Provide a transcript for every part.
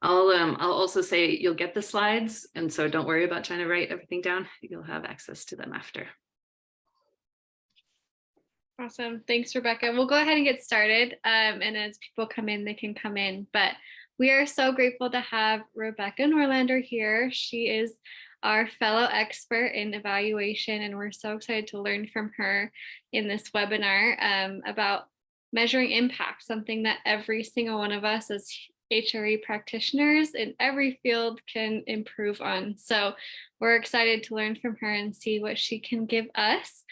I'll also say you'll get the slides, and so don't worry about trying to write everything down. You'll have access to them after. Awesome. Thanks, Rebecca. We'll go ahead and get started. And as people come in, they can come in. But we are so grateful to have Rebecca Norlander here. She is our fellow expert in evaluation, and we're so excited to learn from her in this webinar about measuring impact, something that every single one of us as HRE practitioners in every field can improve on. So we're excited to learn from her and see what she can give us.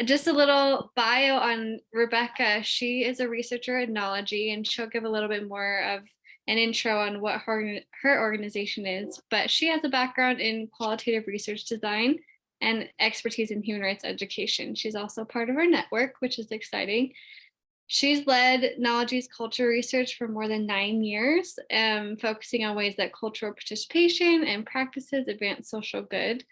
Just a little bio on Rebecca. She is a researcher at Knology, and she'll give a little bit more of an intro on what her organization is. But she has a background in qualitative research design and expertise in human rights education. She's also part of our network, which is exciting. She's led Knology's culture research for more than 9 years, focusing on ways that cultural participation and practices advance social good.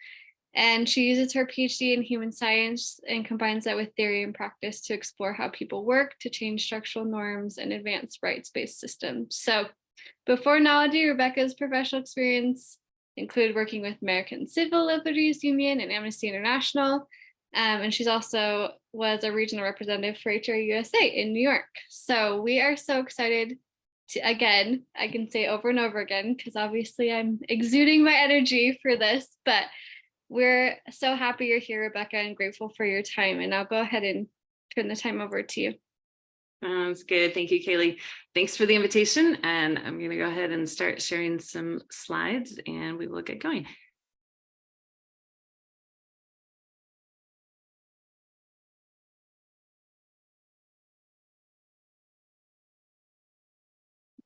And she uses her PhD in human science and combines that with theory and practice to explore how people work to change structural norms and advance rights-based systems. So before Knology, Rebecca's professional experience included working with American Civil Liberties Union and Amnesty International. And she's also was a regional representative for HRE USA in New York. So we are so excited to, again, I can say over and over again, because obviously I'm exuding my energy for this, but we're so happy you're here, Rebecca, and grateful for your time. And I'll go ahead and turn the time over to you. Sounds good. Thank you, Kaylee. Thanks for the invitation. And I'm going to go ahead and start sharing some slides, and we will get going.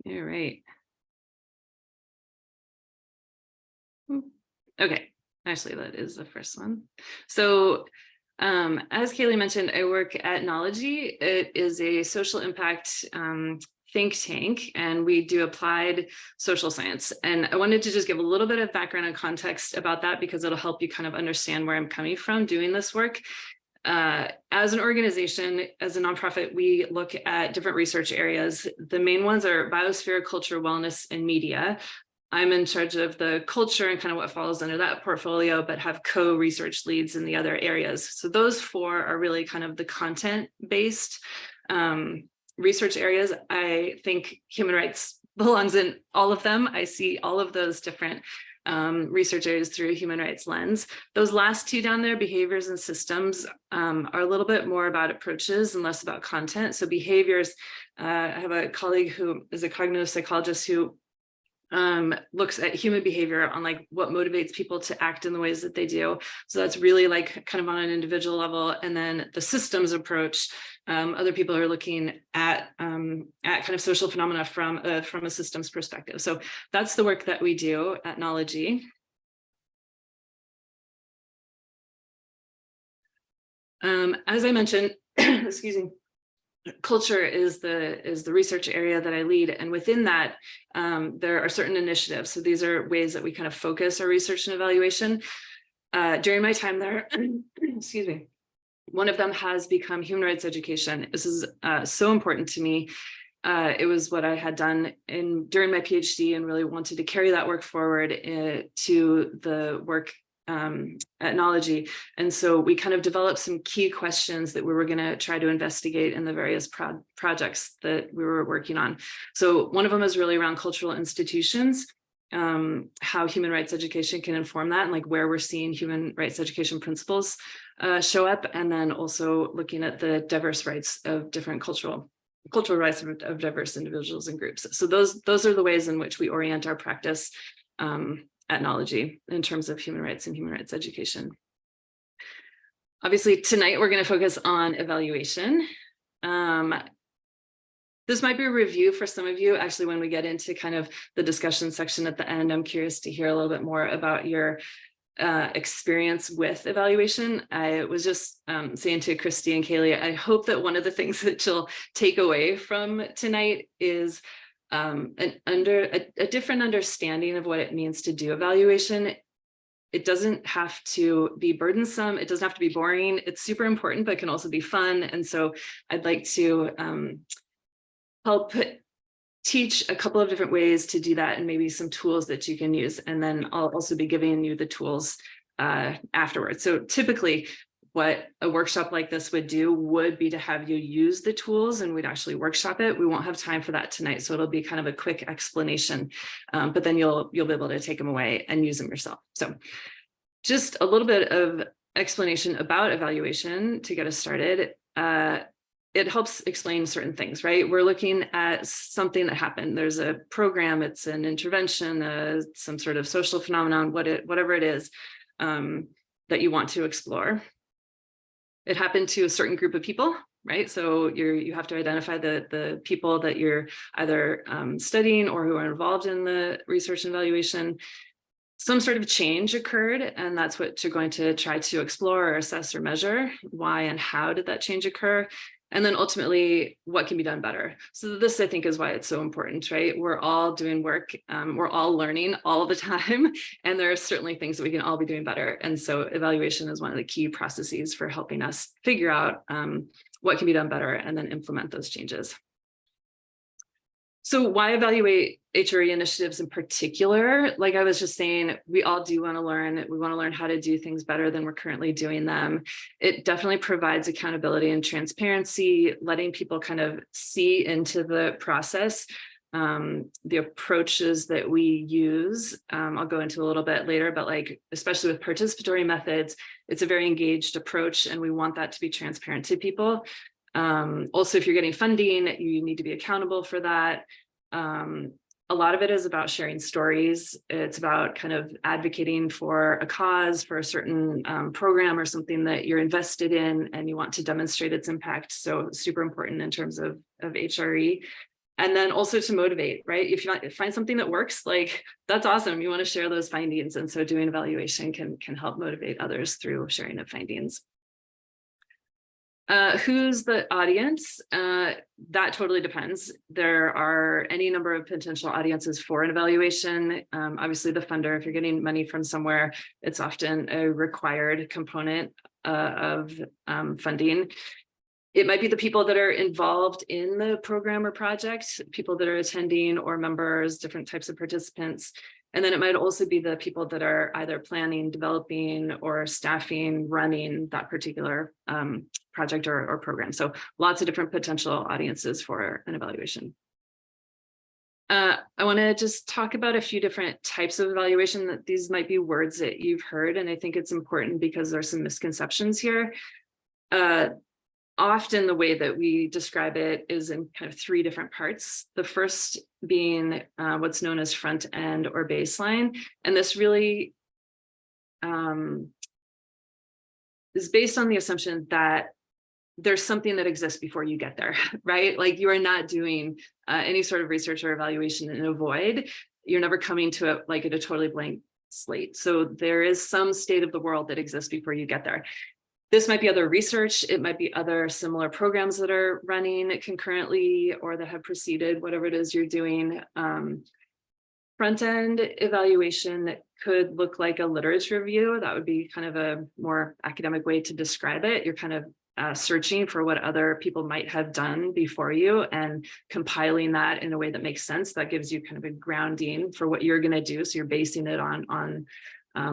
All right. Okay. Actually, that is the first one. So as Kaylee mentioned, I work at Knology. It is a social impact think tank, and we do applied social science. And I wanted to just give a little bit of background and context about that, because it'll help you kind of understand where I'm coming from doing this work. As an organization, as a nonprofit, we look at different research areas. The main ones are biosphere, culture, wellness, and media. I'm in charge of the culture and kind of what falls under that portfolio, but have co-research leads in the other areas. So those four are really kind of the content-based research areas. I think human rights belongs in all of them. I see all of those different research areas through a human rights lens. Those last two down there, behaviors and systems, are a little bit more about approaches and less about content. So behaviors, I have a colleague who is a cognitive psychologist who looks at human behavior on like what motivates people to act in the ways that they do. So that's really like kind of on an individual level. And then the systems approach, other people are looking at kind of social phenomena from a systems perspective. So that's the work that we do at Knology. As I mentioned, excuse me, culture is the research area that I lead, and within that there are certain initiatives. So these are ways that we kind of focus our research and evaluation. During my time there, excuse me, one of them has become human rights education. This is so important to me. It was what I had done during my PhD, and really wanted to carry that work forward to the work at Knology. And so we kind of developed some key questions that we were going to try to investigate in the various projects that we were working on. So one of them is really around cultural institutions, how human rights education can inform that, and like where we're seeing human rights education principles show up, and then also looking at the diverse rights of different cultural rights of diverse individuals and groups. So those are the ways in which we orient our practice at Knology in terms of human rights and human rights education. Obviously, tonight we're going to focus on evaluation. This might be a review for some of you. Actually, when we get into kind of the discussion section at the end, I'm curious to hear a little bit more about your experience with evaluation. I was just saying to Christy and Kaylee, I hope that one of the things that you'll take away from tonight is a different understanding of what it means to do evaluation. It doesn't have to be burdensome. It doesn't have to be boring. It's super important, but it can also be fun. And so I'd like to help teach a couple of different ways to do that and maybe some tools that you can use. And then I'll also be giving you the tools afterwards. So typically what a workshop like this would do would be to have you use the tools, and we'd actually workshop it. We won't have time for that tonight, so it'll be kind of a quick explanation, but then you'll be able to take them away and use them yourself. So just a little bit of explanation about evaluation to get us started. It helps explain certain things, right? We're looking at something that happened. There's a program, it's an intervention, some sort of social phenomenon, whatever it is that you want to explore. It happened to a certain group of people, right? So you have to identify the people that you're either studying or who are involved in the research and evaluation. Some sort of change occurred, and that's what you're going to try to explore or assess or measure. Why and how did that change occur? And then ultimately, what can be done better? So this, I think, is why it's so important, right? We're all doing work, we're all learning all the time, and there are certainly things that we can all be doing better. And so evaluation is one of the key processes for helping us figure out what can be done better and then implement those changes. So why evaluate HRE initiatives in particular? Like I was just saying, we all do want to learn. We want to learn how to do things better than we're currently doing them. It definitely provides accountability and transparency, letting people kind of see into the process, the approaches that we use. I'll go into a little bit later, but like, especially with participatory methods, it's a very engaged approach, and we want that to be transparent to people. Also, if you're getting funding, you need to be accountable for that. A lot of it is about sharing stories. It's about kind of advocating for a cause, for a certain program or something that you're invested in and you want to demonstrate its impact. So super important in terms of HRE. And then also to motivate, right? If you find something that works, like that's awesome. You want to share those findings. And so doing evaluation can help motivate others through sharing of findings. Who's the audience? That totally depends. There are any number of potential audiences for an evaluation. Obviously, the funder, if you're getting money from somewhere, it's often a required component of funding. It might be the people that are involved in the program or project, people that are attending or members, different types of participants. And then it might also be the people that are either planning, developing, or staffing, running that particular project or program. So lots of different potential audiences for an evaluation. I want to just talk about a few different types of evaluation. That these might be words that you've heard, and I think it's important because there's some misconceptions here. Often the way that we describe it is in kind of three different parts. The first being what's known as front end or baseline. And this really is based on the assumption that there's something that exists before you get there, right? Like you are not doing any sort of research or evaluation in a void. You're never coming to it like at a totally blank slate. So there is some state of the world that exists before you get there. This might be other research, it might be other similar programs that are running concurrently or that have preceded whatever it is you're doing. Front-end evaluation could look like a literature review. That would be kind of a more academic way to describe it. You're kind of searching for what other people might have done before you and compiling that in a way that makes sense. That gives you kind of a grounding for what you're going to do. So you're basing it on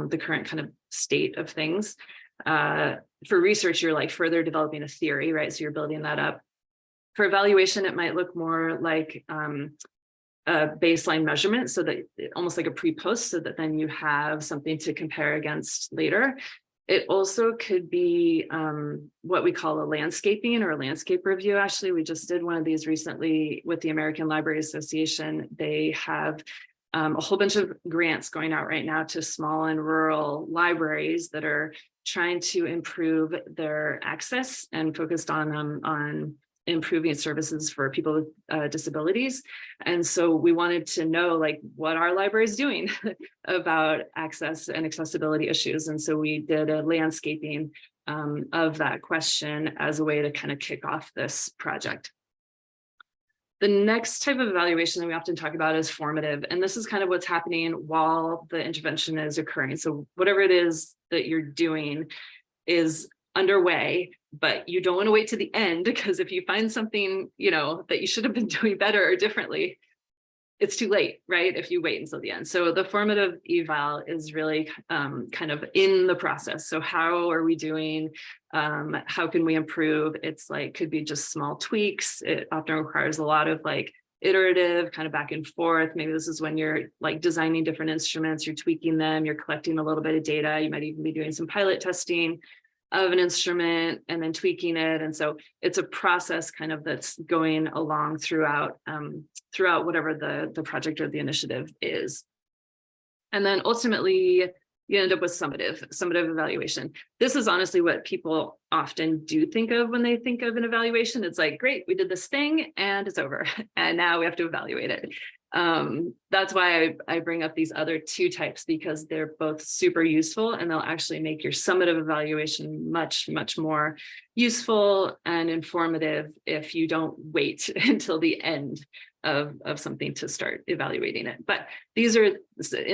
the current kind of state of things. For research, you're like further developing a theory, right? So you're building that up. For evaluation, it might look more like a baseline measurement, so that almost like a pre-post, so that then you have something to compare against later. It also could be what we call a landscaping or a landscape review. Actually, we just did one of these recently with the American Library Association. They have a whole bunch of grants going out right now to small and rural libraries that are trying to improve their access and focused on improving services for people with disabilities. And so we wanted to know like what our library is doing about access and accessibility issues. And so we did a landscaping of that question as a way to kind of kick off this project. The next type of evaluation that we often talk about is formative. And this is kind of what's happening while the intervention is occurring. So whatever it is that you're doing is underway, but you don't want to wait to the end, because if you find something, you know, that you should have been doing better or differently, it's too late, right? If you wait until the end. So the formative eval is really kind of in the process. So how are we doing? How can we improve? It's like, could be just small tweaks. It often requires a lot of like iterative kind of back and forth. Maybe this is when you're like designing different instruments, you're tweaking them, you're collecting a little bit of data. You might even be doing some pilot testing of an instrument and then tweaking it. And so it's a process kind of that's going along throughout whatever the project or the initiative is. And then ultimately you end up with summative evaluation. This is honestly what people often do think of when they think of an evaluation. It's like, great, we did this thing and it's over. And now we have to evaluate it. That's why I bring up these other two types, because they're both super useful and they'll actually make your summative evaluation much, much more useful and informative if you don't wait until the end of something to start evaluating it. But these are, in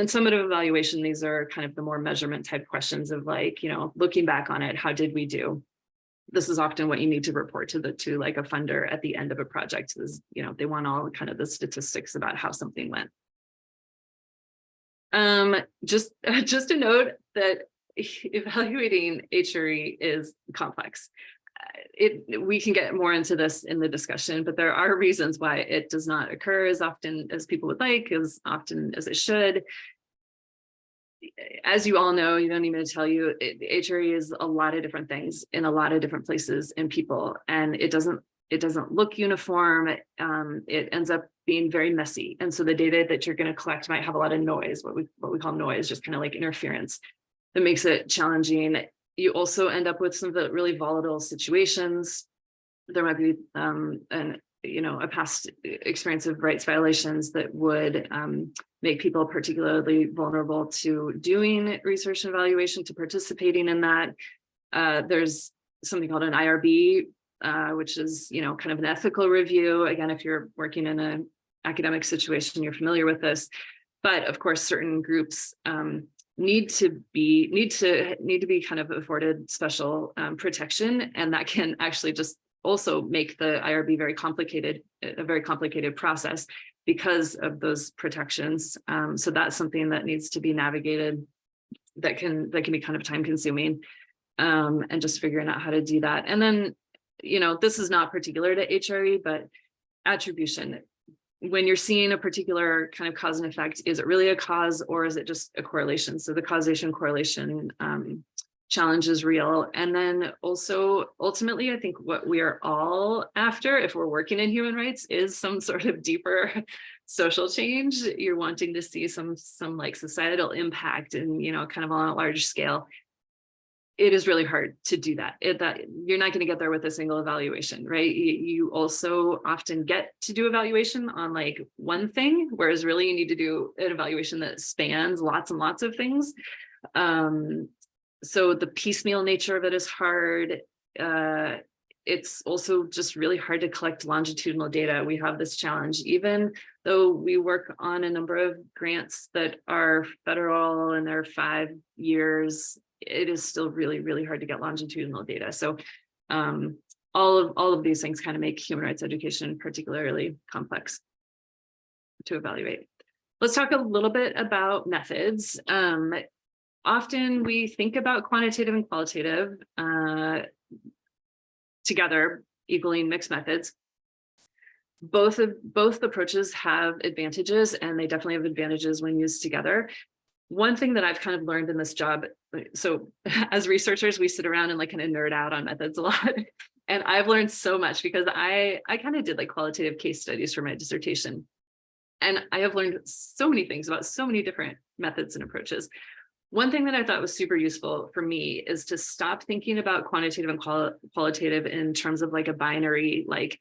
summative evaluation, these are kind of the more measurement type questions of like, you know, looking back on it, how did we do? This is often what you need to report to like a funder at the end of a project is, you know, they want all kind of the statistics about how something went. Just a note that evaluating HRE is complex. We can get more into this in the discussion, but there are reasons why it does not occur as often as people would like, as often as it should. As you all know, you don't need me to tell you, HRE is a lot of different things in a lot of different places and people, and it doesn't look uniform. It ends up being very messy, and so the data that you're going to collect might have a lot of noise, what we call noise, just kind of like interference, that makes it challenging. You also end up with some of the really volatile situations. There might be a past experience of rights violations that would make people particularly vulnerable to doing research and evaluation, to participating in that. There's something called an IRB, which is, you know, kind of an ethical review. Again, if you're working in an academic situation, you're familiar with this. But of course, certain groups need to be kind of afforded special protection, and that can actually just also make the IRB a very complicated process because of those protections. So that's something that needs to be navigated, that can be kind of time consuming, and just figuring out how to do that. And then, you know, this is not particular to HRE, but attribution. When you're seeing a particular kind of cause and effect, is it really a cause or is it just a correlation? So the causation correlation challenge is real. And then also, ultimately, I think what we are all after, if we're working in human rights, is some sort of deeper social change. You're wanting to see some like societal impact, and, you know, kind of on a large scale. It is really hard to do that. You're not going to get there with a single evaluation, right? You also often get to do evaluation on like one thing, whereas really you need to do an evaluation that spans lots and lots of things. So the piecemeal nature of it is hard. It's also just really hard to collect longitudinal data. We have this challenge, even though we work on a number of grants that are federal and they're 5 years, it is still really, really hard to get longitudinal data. So all of these things kind of make human rights education particularly complex to evaluate. Let's talk a little bit about methods. Often we think about quantitative and qualitative together, equaling mixed methods. Both approaches have advantages, and they definitely have advantages when used together. One thing that I've kind of learned in this job, so as researchers, we sit around and like kind of nerd out on methods a lot. And I've learned so much because I kind of did like qualitative case studies for my dissertation. And I have learned so many things about so many different methods and approaches. One thing that I thought was super useful for me is to stop thinking about quantitative and qualitative in terms of like a binary, like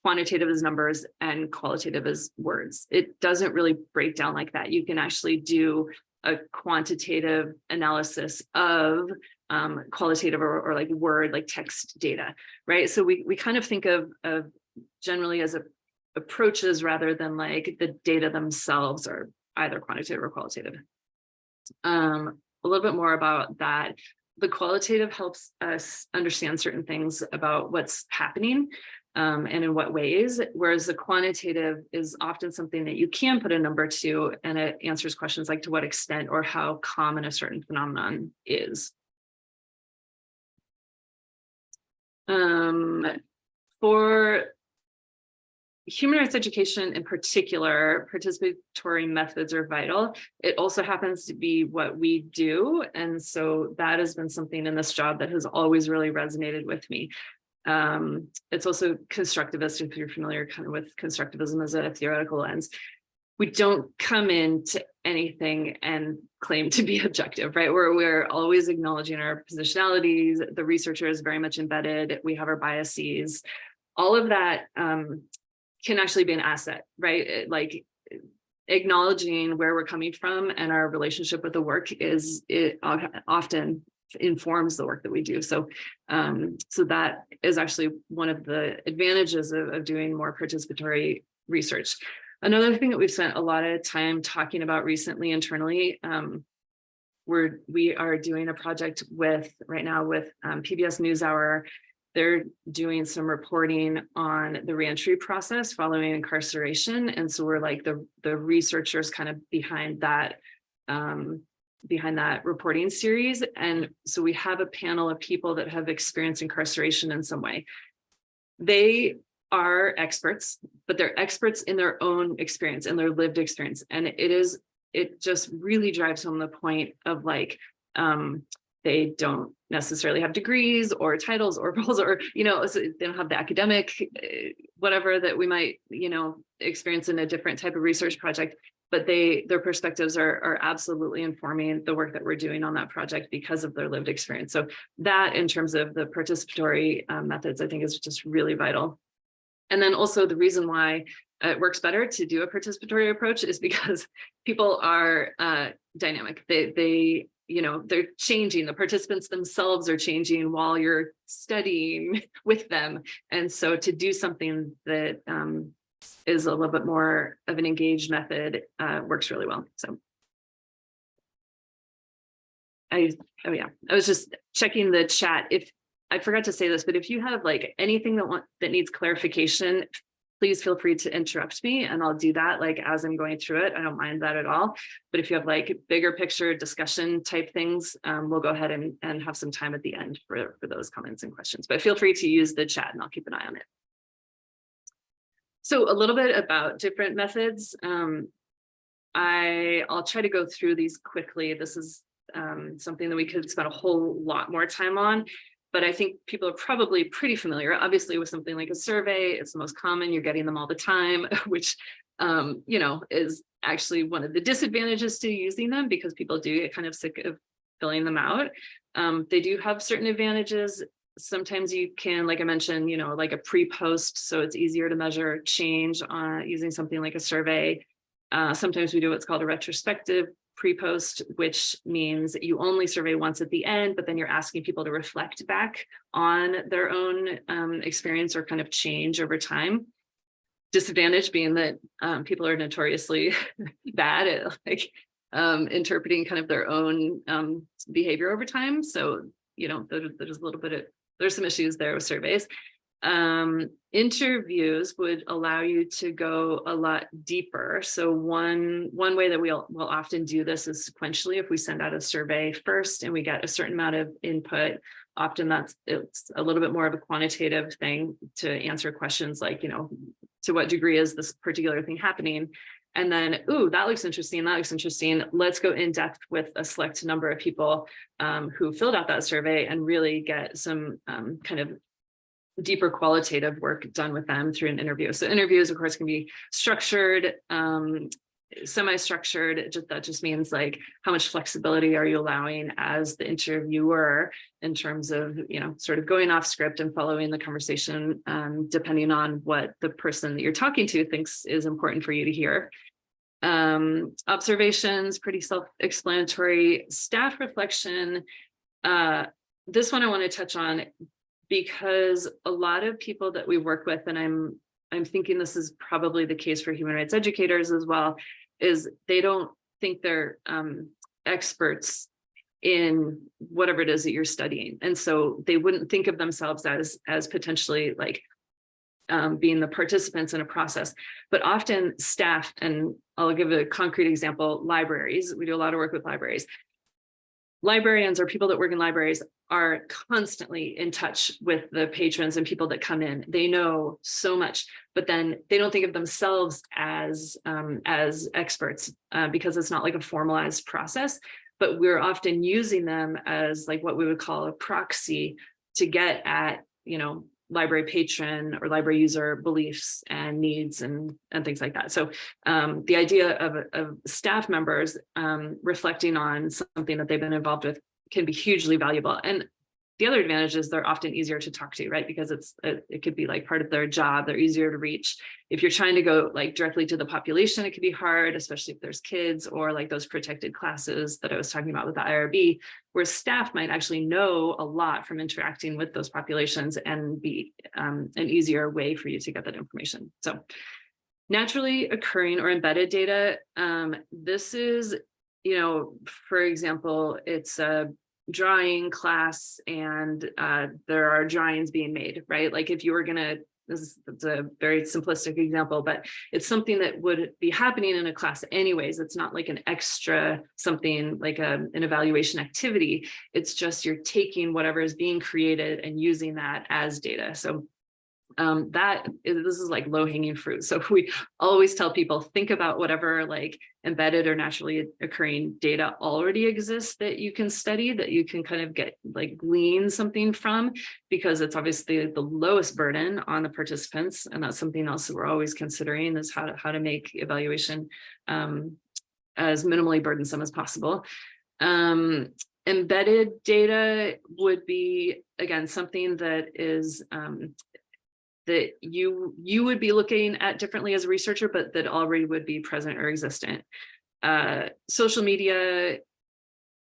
quantitative is numbers and qualitative is words. It doesn't really break down like that. You can actually do a quantitative analysis of qualitative or like word, like text data, right? So we kind of think of generally as approaches rather than like the data themselves are either quantitative or qualitative. A little bit more about that. The qualitative helps us understand certain things about what's happening. and in what ways, whereas the quantitative is often something that you can put a number to, and it answers questions like to what extent or how common a certain phenomenon is. For human rights education in particular, participatory methods are vital. It also happens to be what we do. And so that has been something in this job that has always really resonated with me. It's also constructivist, if you're familiar kind of with constructivism as a theoretical lens. We don't come into anything and claim to be objective, right? We're always acknowledging our positionalities. The researcher is very much embedded. We have our biases. All of that can actually be an asset, right? Like acknowledging where we're coming from and our relationship with the work often informs the work that we do. So that is actually one of the advantages of doing more participatory research. Another thing that we've spent a lot of time talking about recently internally, we are doing a project right now with PBS NewsHour. They're doing some reporting on the reentry process following incarceration. And so we're like the researchers kind of behind that reporting series. And so we have a panel of people that have experienced incarceration in some way. They are experts, but they're experts in their own experience and their lived experience. And it just really drives home the point of like, they don't necessarily have degrees or titles or roles, or, so they don't have the academic, whatever that we might, experience in a different type of research project, but their perspectives are absolutely informing the work that we're doing on that project because of their lived experience. So that, in terms of the participatory methods, I think is just really vital. And then also the reason why it works better to do a participatory approach is because people are dynamic. They're changing. The participants themselves are changing while you're studying with them. And so to do something that is a little bit more of an engaged method works really well. So I was just checking the chat. If I forgot to say this, but if you have like anything that needs clarification, please feel free to interrupt me and I'll do that like as I'm going through it. I don't mind that at all. But if you have like bigger picture discussion type things, we'll go ahead and have some time at the end for those comments and questions. But feel free to use the chat and I'll keep an eye on it. So a little bit about different methods. I'll try to go through these quickly. This is something that we could spend a whole lot more time on. But I think people are probably pretty familiar, obviously, with something like a survey. It's the most common. You're getting them all the time, which, is actually one of the disadvantages to using them because people do get kind of sick of filling them out. They do have certain advantages. Sometimes you can, like I mentioned, like a pre-post, so it's easier to measure change using something like a survey. Sometimes we do what's called a retrospective pre-post, which means that you only survey once at the end, but then you're asking people to reflect back on their own experience or kind of change over time. Disadvantage being that people are notoriously bad at like interpreting kind of their own behavior over time. So, there's a little bit of, there's some issues there with surveys. Interviews would allow you to go a lot deeper. So one way that we'll often do this is sequentially. If we send out a survey first and we get a certain amount of input, often it's a little bit more of a quantitative thing to answer questions like, to what degree is this particular thing happening? And then, that looks interesting. That looks interesting. Let's go in depth with a select number of people who filled out that survey and really get some kind of deeper qualitative work done with them through an interview. So interviews, of course, can be structured, semi-structured. That just means like how much flexibility are you allowing as the interviewer in terms of, sort of going off script and following the conversation, depending on what the person that you're talking to thinks is important for you to hear. Observations, pretty self-explanatory. Staff reflection. This one I want to touch on, because a lot of people that we work with, and I'm thinking this is probably the case for human rights educators as well, is they don't think they're experts in whatever it is that you're studying. And so they wouldn't think of themselves as potentially like being the participants in a process, but often staff, and I'll give a concrete example, libraries. We do a lot of work with libraries. Librarians or people that work in libraries are constantly in touch with the patrons and people that come in. They know so much, but then they don't think of themselves as experts because it's not like a formalized process, but we're often using them as like what we would call a proxy to get at, library patron or library user beliefs and needs and things like that. So the idea of staff members reflecting on something that they've been involved with can be hugely valuable. And the other advantage is they're often easier to talk to, right? Because it could be like part of their job. They're easier to reach. If you're trying to go like directly to the population, it could be hard, especially if there's kids or like those protected classes that I was talking about with the IRB, where staff might actually know a lot from interacting with those populations and be an easier way for you to get that information. So naturally occurring or embedded data, this is, for example, it's a drawing class and there are drawings being made, right? Like if you were gonna, it's a very simplistic example, but it's something that would be happening in a class anyways. It's not like an extra something like an evaluation activity. It's just you're taking whatever is being created and using that as data. So this is like low-hanging fruit. So we always tell people, think about whatever like embedded or naturally occurring data already exists that you can study, that you can kind of get like glean something from, because it's obviously the lowest burden on the participants. And that's something else that we're always considering, is how to make evaluation as minimally burdensome as possible. Embedded data would be, again, something that is that you would be looking at differently as a researcher, but that already would be present or existent. Social media,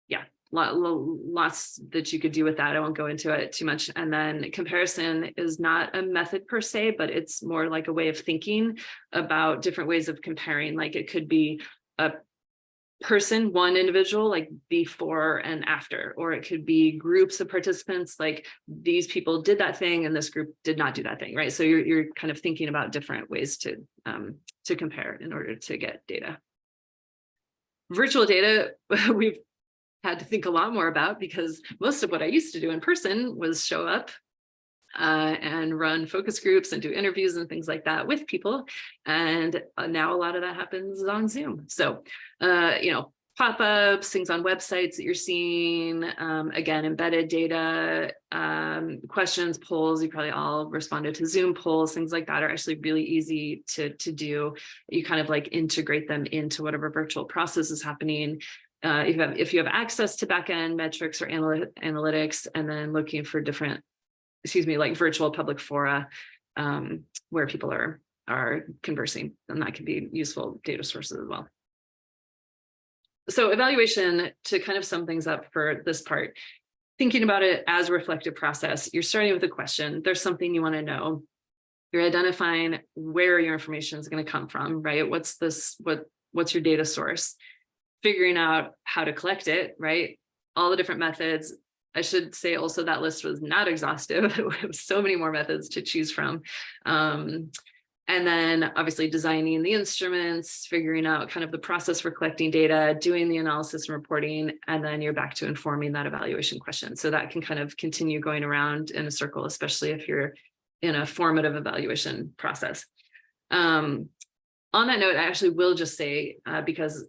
yeah, lots that you could do with that. I won't go into it too much. And then comparison is not a method per se, but it's more like a way of thinking about different ways of comparing. Like it could be a person, one individual, like before and after, or it could be groups of participants, like these people did that thing and this group did not do that thing, right? So you're kind of thinking about different ways to compare in order to get data. Virtual data, we've had to think a lot more about, because most of what I used to do in person was show up and run focus groups and do interviews and things like that with people. And now a lot of that happens on Zoom. So, pop-ups, things on websites that you're seeing, again, embedded data, questions, polls, you probably all responded to Zoom polls, things like that are actually really easy to do. You kind of like integrate them into whatever virtual process is happening. If you have access to backend metrics or analytics, and then looking for different, like virtual public fora where people are conversing, and that can be useful data sources as well. So evaluation, to kind of sum things up for this part, thinking about it as a reflective process, you're starting with a question. There's something you want to know. You're identifying where your information is going to come from, right? What's your data source? Figuring out how to collect it, right? All the different methods. I should say also that list was not exhaustive. It was so many more methods to choose from. And then obviously designing the instruments, figuring out kind of the process for collecting data, doing the analysis and reporting, and then you're back to informing that evaluation question. So that can kind of continue going around in a circle, especially if you're in a formative evaluation process. On that note, I actually will just say, because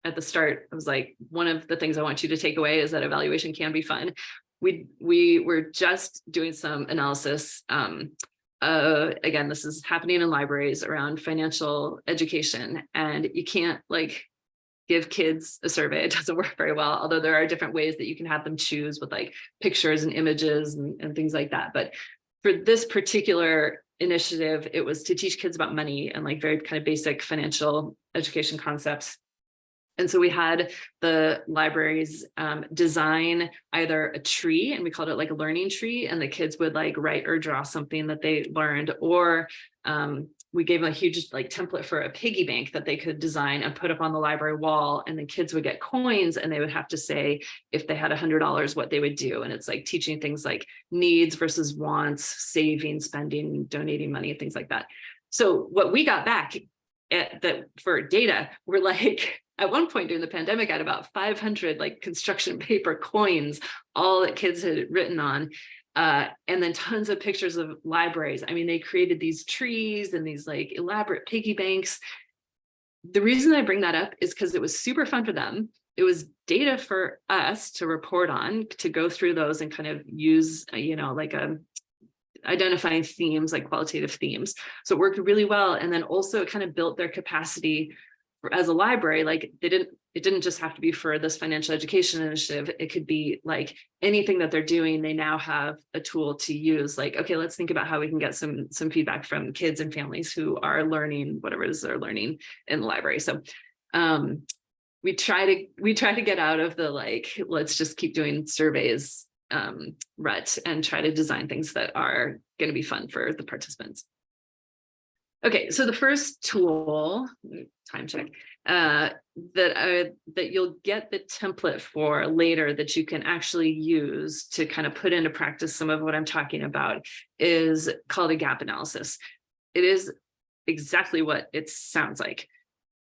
at the start, I was like, one of the things I want you to take away is that evaluation can be fun. We were just doing some analysis. Again, this is happening in libraries around financial education, and you can't like give kids a survey. It doesn't work very well, although there are different ways that you can have them choose with like pictures and images and things like that. But for this particular initiative, it was to teach kids about money and like very kind of basic financial education concepts. And so we had the libraries design either a tree, and we called it like a learning tree, and the kids would like write or draw something that they learned, or we gave them a huge like template for a piggy bank that they could design and put up on the library wall, and the kids would get coins and they would have to say if they had $100 what they would do. And it's like teaching things like needs versus wants, saving, spending, donating money, and things like that. So what we got back for data were like, at one point during the pandemic, I had about 500 like construction paper coins, all that kids had written on. And then tons of pictures of libraries. I mean, they created these trees and these like elaborate piggy banks. The reason I bring that up is because it was super fun for them. It was data for us to report on, to go through those and kind of use, like identifying themes, like qualitative themes. So it worked really well. And then also it kind of built their capacity as a library. Like it didn't just have to be for this financial education initiative. It could be like anything that they're doing. They now have a tool to use. Like, okay, let's think about how we can get some feedback from kids and families who are learning whatever it is they're learning in the library. So we try to get out of the like, let's just keep doing surveys rut and try to design things that are going to be fun for the participants. Okay, so the first tool, time check, that you'll get the template for later that you can actually use to kind of put into practice some of what I'm talking about is called a gap analysis. It is exactly what it sounds like.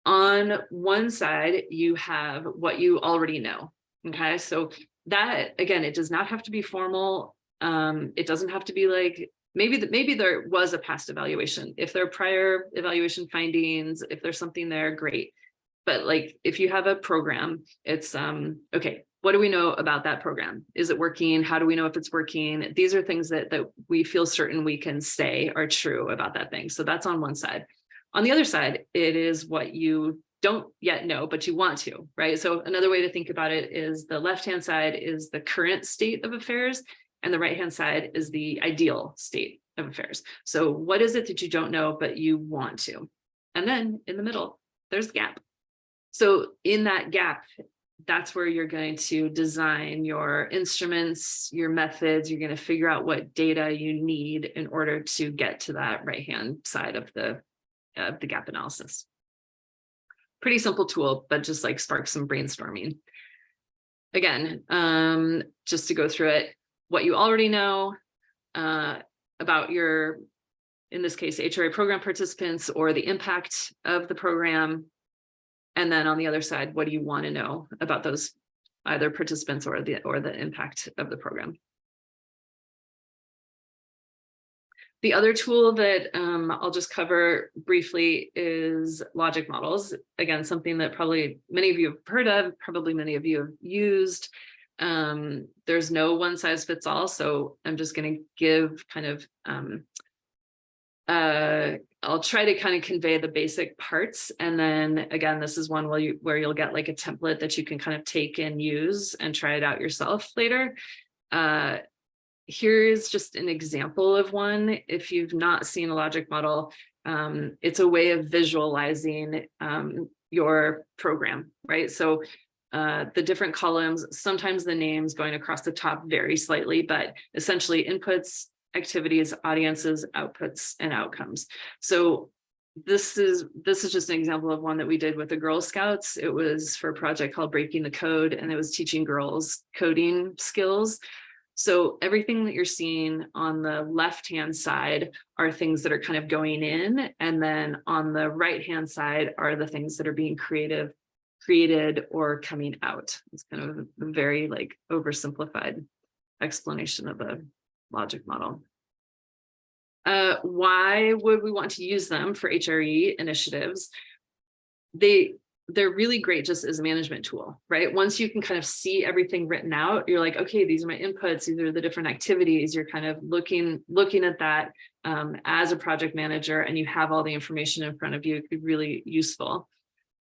On one side, you have what you already know. Okay, so that, again, it does not have to be formal. It doesn't have to be like, maybe there was a past evaluation. If there are prior evaluation findings, if there's something there, great. But like, if you have a program, it's, okay, what do we know about that program? Is it working? How do we know if it's working? These are things that we feel certain we can say are true about that thing. So that's on one side. On the other side, it is what you don't yet know, but you want to, right? So another way to think about it is the left-hand side is the current state of affairs, and the right-hand side is the ideal state of affairs. So what is it that you don't know, but you want to? And then in the middle, there's the gap. So in that gap, that's where you're going to design your instruments, your methods. You're going to figure out what data you need in order to get to that right-hand side of the gap analysis. Pretty simple tool, but just like sparks some brainstorming. Again, just to go through it, what you already know about your, in this case, HRE program participants or the impact of the program. And then on the other side, what do you want to know about those either participants or the impact of the program? The other tool that I'll just cover briefly is logic models. Again, something that probably many of you have heard of, probably many of you have used. There's no one size fits all, so I'm just going to give kind of, I'll try to kind of convey the basic parts. And then again, this is one where you'll get like a template that you can kind of take and use and try it out yourself later. Here's just an example of one. If you've not seen a logic model, it's a way of visualizing your program, right? So the different columns, sometimes the names going across the top vary slightly, but essentially inputs, activities, audiences, outputs, and outcomes. So this is just an example of one that we did with the Girl Scouts. It was for a project called Breaking the Code, and it was teaching girls coding skills. So everything that you're seeing on the left-hand side are things that are kind of going in, and then on the right-hand side are the things that are being created or coming out. It's kind of a very like oversimplified explanation of a logic model. Why would we want to use them for HRE initiatives? They're really great just as a management tool, right? Once you can kind of see everything written out, you're like, okay, these are my inputs, these are the different activities. You're kind of looking at that as a project manager, and you have all the information in front of you. It could be really useful.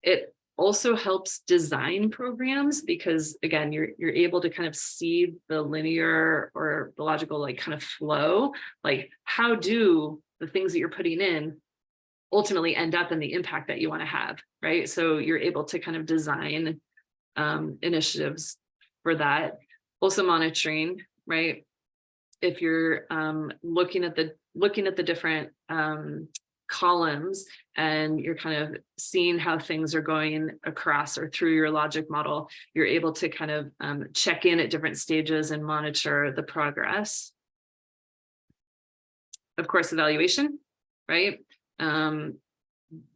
It also helps design programs because, again, you're able to kind of see the linear or the logical like kind of flow, like how do the things that you're putting in ultimately end up in the impact that you want to have, right? So you're able to kind of design initiatives for that. Also monitoring, right? If you're looking at the different columns and you're kind of seeing how things are going across or through your logic model, you're able to kind of check in at different stages and monitor the progress. Of course, evaluation, right?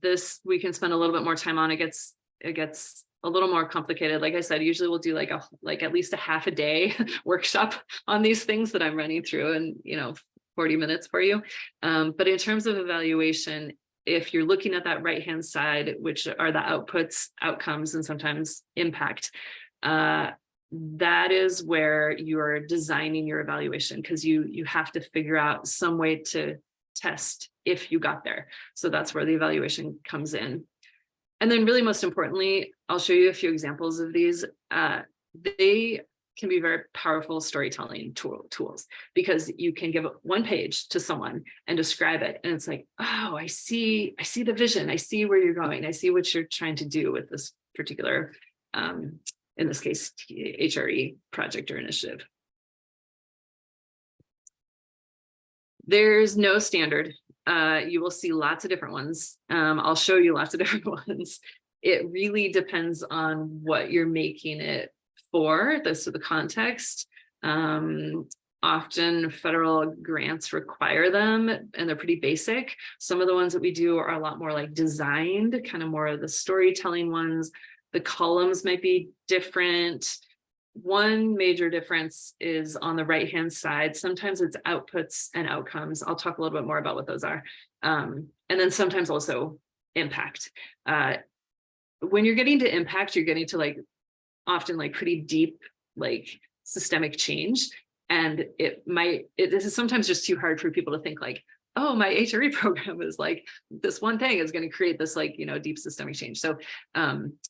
This we can spend a little bit more time on. It gets a little more complicated. Like I said, usually we'll do like at least a half a day workshop on these things that I'm running through in 40 minutes for you. But in terms of evaluation, if you're looking at that right-hand side, which are the outputs, outcomes, and sometimes impact, that is where you are designing your evaluation, because you have to figure out some way to test if you got there. So that's where the evaluation comes in. And then really most importantly, I'll show you a few examples of these. They can be very powerful storytelling tools, because you can give one page to someone and describe it. And it's like, oh, I see the vision. I see where you're going. I see what you're trying to do with this particular, in this case, HRE project or initiative. There's no standard. You will see lots of different ones. I'll show you lots of different ones. It really depends on what you're making it for, the context. Often federal grants require them, and they're pretty basic. Some of the ones that we do are a lot more like designed, kind of more of the storytelling ones. The columns might be different. One major difference is on the right-hand side. Sometimes it's outputs and outcomes. I'll talk a little bit more about what those are. And then sometimes also impact. When you're getting to impact, you're getting to often pretty deep, systemic change. And this is sometimes just too hard for people to think oh, my HRE program is this one thing is going to create this deep systemic change. So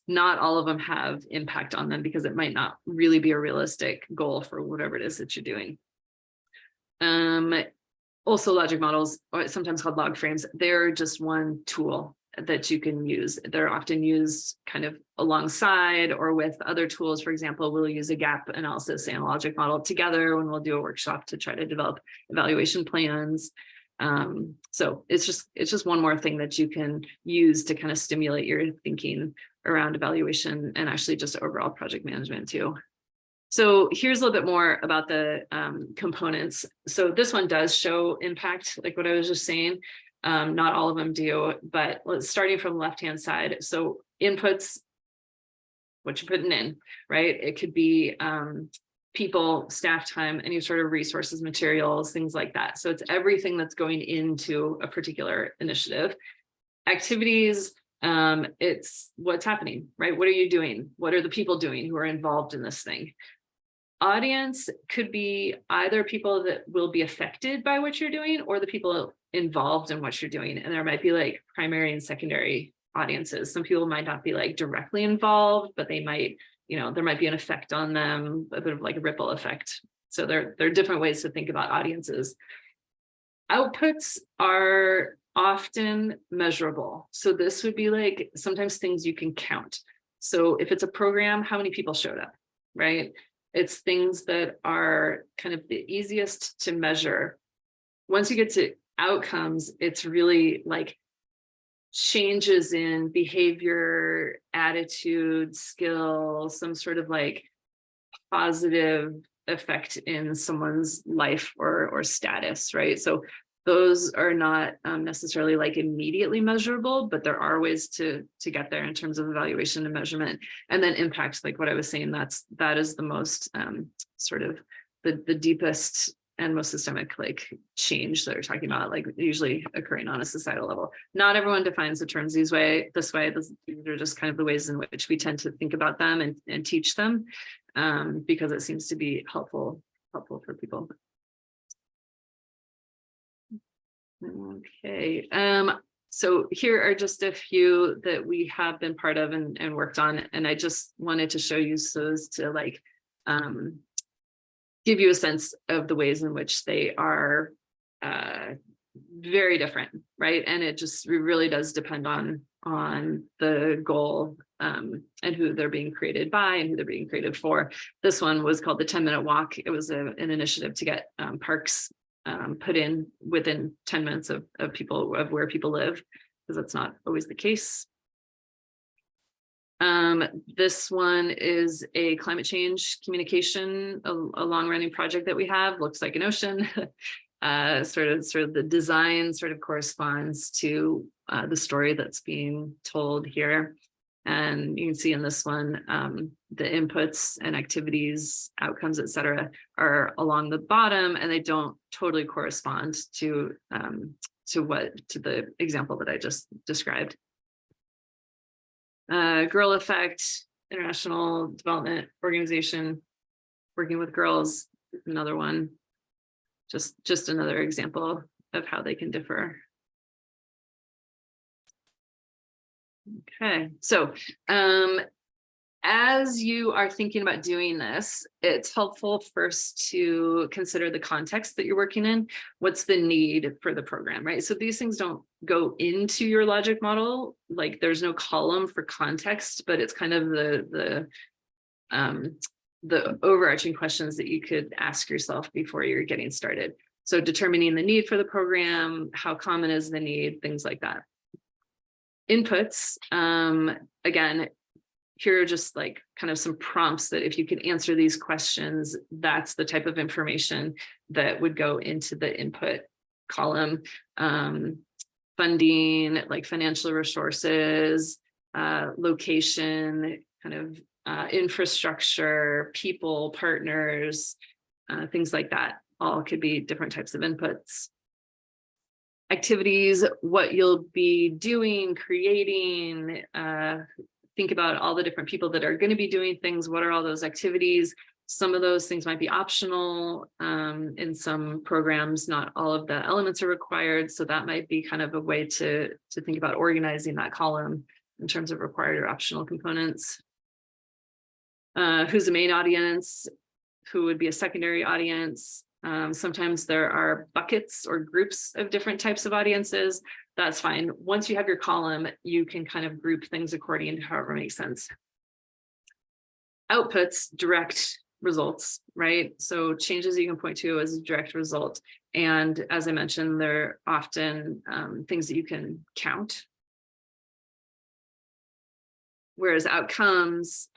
not all of them have impact on them, because it might not really be a realistic goal for whatever it is that you're doing. Also logic models, or sometimes called log frames, they're just one tool that you can use. They're often used kind of alongside or with other tools. For example, we'll use a gap analysis and logic model together when we'll do a workshop to try to develop evaluation plans. So it's just one more thing that you can use to kind of stimulate your thinking around evaluation and actually just overall project management too. So here's a little bit more about the components. So this one does show impact, like what I was just saying. Not all of them do, but starting from the left-hand side. So inputs, what you're putting in, right? It could be people, staff time, any sort of resources, materials, things like that. So it's everything that's going into a particular initiative. Activities, it's what's happening, right? What are you doing? What are the people doing who are involved in this thing? Audience could be either people that will be affected by what you're doing or the people involved in what you're doing. And there might be primary and secondary audiences. Some people might not be directly involved, but they might, there might be an effect on them, a bit of a ripple effect. So there are different ways to think about audiences. Outputs are often measurable. So this would be sometimes things you can count. So if it's a program, how many people showed up, right? It's things that are kind of the easiest to measure. Once you get to outcomes, it's really changes in behavior, attitude, skill, some sort of positive effect in someone's life or status, right? So those are not necessarily immediately measurable, but there are ways to get there in terms of evaluation and measurement. And then impact, like what I was saying, that is the most sort of the deepest and most systemic change that we're talking about, usually occurring on a societal level. Not everyone defines the terms this way. These are just kind of the ways in which we tend to think about them and teach them, because it seems to be helpful for people. Okay, so here are just a few that we have been part of and worked on, and I just wanted to show you those to give you a sense of the ways in which they are very different, right? And it really does depend on the goal and who they're being created by and who they're being created for. This one was called the 10-minute walk. It was an initiative to get parks put in within 10 minutes of where people live, because that's not always the case. This one is a climate change communication, a long-running project that we have. Looks like an ocean. Sort of the design sort of corresponds to the story that's being told here. And you can see in this one, the inputs and activities, outcomes, et cetera, are along the bottom, and they don't totally correspond to the example that I just described. Girl Effect, International Development Organization, working with girls, another one. Just another example of how they can differ. Okay, so as you are thinking about doing this, it's helpful first to consider the context that you're working in. What's the need for the program, right? So these things don't go into your logic model, like there's no column for context, but it's kind of the overarching questions that you could ask yourself before you're getting started. So determining the need for the program, how common is the need, things like that. Inputs, again, here are just like kind of some prompts that if you can answer these questions, that's the type of information that would go into the input column. Funding, like financial resources, location, kind of infrastructure, people, partners, things like that. All could be different types of inputs. Activities, what you'll be doing, creating, think about all the different people that are going to be doing things. What are all those activities? Some of those things might be optional. In some programs, not all of the elements are required. So that might be kind of a way to think about organizing that column in terms of required or optional components. Who's the main audience? Who would be a secondary audience? Sometimes there are buckets or groups of different types of audiences. That's fine. Once you have your column, you can kind of group things according to however makes sense. Outputs, direct results, right? So changes you can point to as a direct result. And as I mentioned, they're often things that you can count. Whereas outcomes,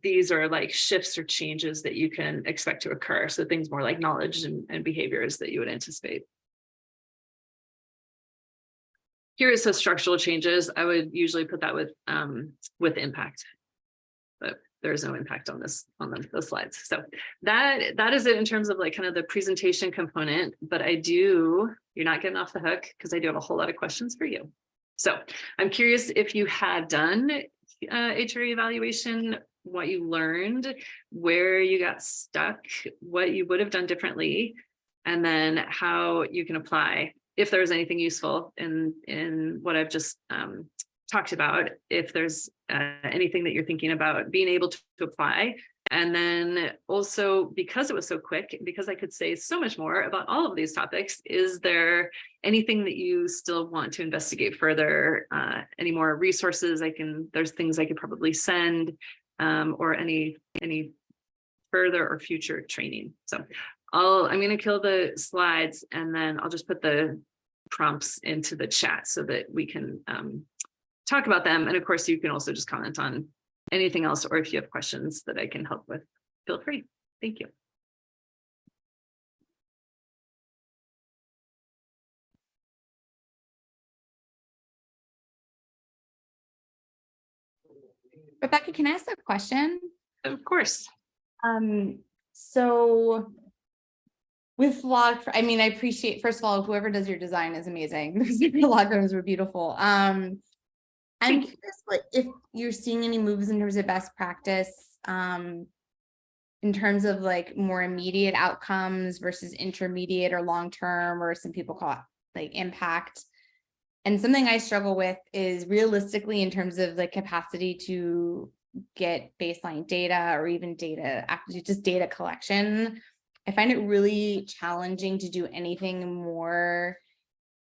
these are like shifts or changes that you can expect to occur. So things more like knowledge and behaviors that you would anticipate. Here it says structural changes. I would usually put that with impact, but there's no impact on this on the slides. So that is it in terms of like kind of the presentation component. But you're not getting off the hook because I do have a whole lot of questions for you. So I'm curious if you had done HRE evaluation, what you learned, where you got stuck, what you would have done differently, and then how you can apply, if there's anything useful in what I've just talked about, if there's anything that you're thinking about being able to apply. And then also, because it was so quick, because I could say so much more about all of these topics, is there anything that you still want to investigate further? Any more resources there's things I could probably send, or any further or future training. So I'm going to kill the slides and then I'll just put the prompts into the chat so that we can talk about them. And of course, you can also just comment on anything else, or if you have questions that I can help with, feel free. Thank you. Rebecca, can I ask a question? Of course. So with log, I appreciate, first of all, whoever does your design is amazing. Those log rooms were beautiful. I'm curious if you're seeing any moves in terms of best practice, in terms of like more immediate outcomes versus intermediate or long-term, or some people call it like impact. And something I struggle with is realistically in terms of the capacity to get baseline data or even data, just data collection. I find it really challenging to do anything more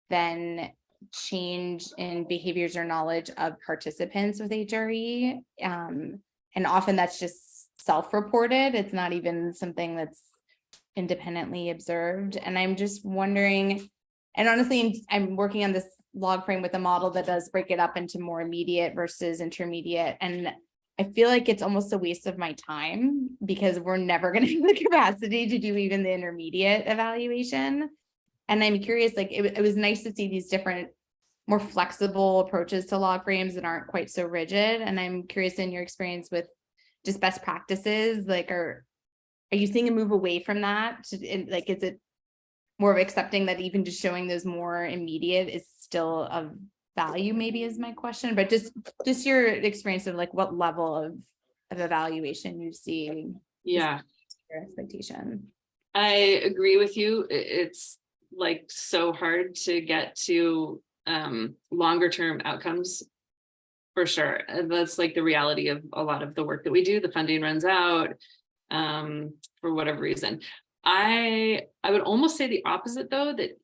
than change in behaviors or knowledge of participants with HRE. And often that's just self-reported. It's not even something that's independently observed. And I'm just wondering, and honestly, I'm working on this log frame with a model that does break it up into more immediate versus intermediate. And I feel like it's almost a waste of my time because we're never going to have the capacity to do even the intermediate evaluation. And I'm curious, like, it was nice to see these different, more flexible approaches to log frames that aren't quite so rigid. And I'm curious, in your experience with just best practices, like, are you seeing a move away from that? Like, is it more of accepting that even just showing those more immediate is still of value, maybe, is my question. But just your experience of like what level of evaluation you see. Yeah, your expectation. I agree with you. It's like so hard to get to longer term outcomes, for sure. And that's like the reality of a lot of the work that we do. The funding runs out for whatever reason. I would almost say the opposite, though, that